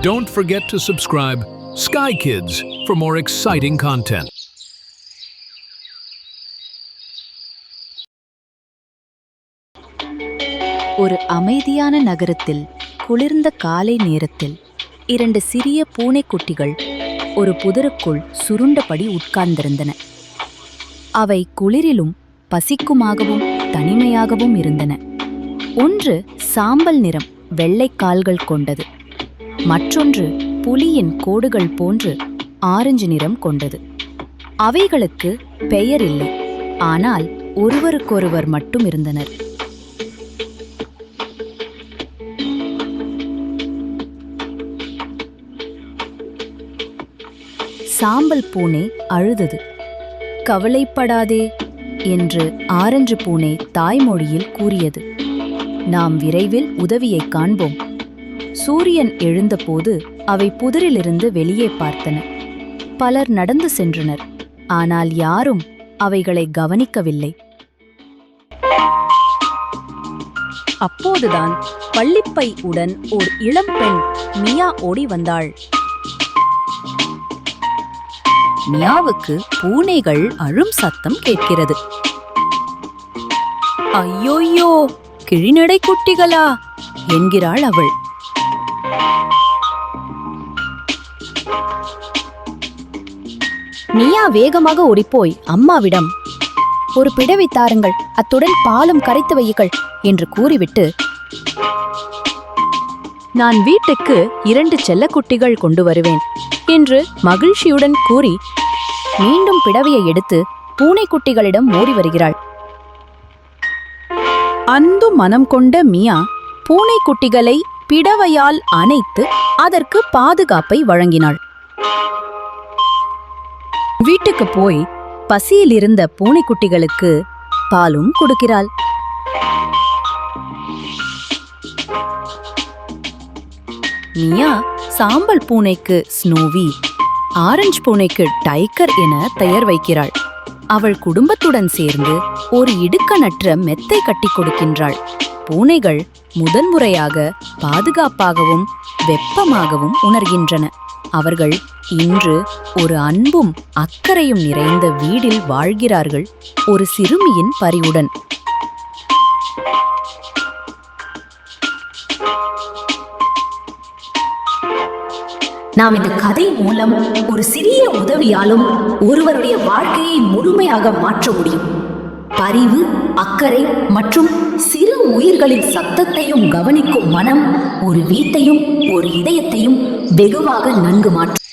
Don't forget to subscribe Sky Kids for more exciting content. ஒரு அமைதியான நகரத்தில் குளிர்ந்த காலை நேரத்தில் 2 சிறிய பூனைக்குட்டிகள் ஒரு புதருக்குள் சுருண்டபடி உட்கார்ந்திருந்தன. அவை குளிரிலும் பசிக்குமாகவும் தனிமையாகவும் இருந்தன. ஒன்று சாம்பல் நிறம் வெள்ளை கால்கள் கொண்டது, மற்றொன்று புலியின் கோடுகள் போன்று ஆரஞ்சு நிறம் கொண்டது. அவைகளுக்கு பெயர் இல்லை, ஆனால் ஒருவருக்கொருவர் மட்டும் இருந்தனர். சாம்பல் பூனை அழுதது. கவலைப்படாதே என்று ஆரஞ்சு பூனை தாய்மொழியில் கூறியது. நாம் விரைவில் உதவியை காண்போம். சூரியன் எழுந்தபோது அவை புதரிலிருந்து வெளியே பார்த்தன. பலர் நடந்து சென்றனர், ஆனால் யாரும் அவைகளை கவனிக்கவில்லை. அப்போதுதான் பள்ளிப்பை உடன் ஓர் இளம்பெண் மியா ஓடி வந்தாள். மியாவுக்கு பூனைகள் அழும் சத்தம் கேட்கிறது. ஐயோயோ, கிழிநடை குட்டிகளா என்கிறாள் அவள். மியா வேகமாக ஓடிப்போய் அம்மாவிடம், ஒரு பிடவை தாருங்கள், அத்துடன் பாலும் கரைத்து வையுங்கள் என்று கூறிவிட்டு, நான் வீட்டுக்கு 2 செல்லக்குட்டிகள் கொண்டு வருவேன் என்று மகிழ்ச்சியுடன் கூறி மீண்டும் பிடவையை எடுத்து பூனைக்குட்டிகளிடம் ஓடி வருகிறாள். அந்து மனம் கொண்ட மியா பூனைக்குட்டிகளை பிடவையால் அணைத்து அதற்கு பாதுகாப்பை வழங்கினாள். வீட்டுக்கு போய் பசியில் இருந்த பூனைக்குட்டிகளுக்கு பாலும் கொடுக்கிறாள். மியா சாம்பல் பூனைக்கு ஸ்னோவி, ஆரஞ்சு பூனைக்கு டைகர் என பெயர் வைக்கிறாள். அவள் குடும்பத்துடன் சேர்ந்து ஒரு இடுக்கணற்ற மெத்தை கட்டி கொடுக்கின்றாள். பூனைகள் முதன்முறையாக பாதுகாப்பாகவும் வெப்பமாகவும் உணர்கின்றன. அவர்கள் இன்று ஒரு அன்பும் அக்கறையும் நிறைந்த வீட்டில் வாழ்கிறார்கள், ஒரு சிறுமியின் பரிவுடன். நாம் இந்த கதை மூலம் ஒரு சிறிய உதவியாலும் ஒருவருடைய வாழ்க்கையை முழுமையாக மாற்ற முடியும். பரிவு, அக்கறை மற்றும் சிறு உயிர்களின் சத்தத்தையும் கவனிக்கும் மனம் ஒரு வீட்டையும் ஒரு இதயத்தையும் வெகுவாக நன்கு மாற்றும்.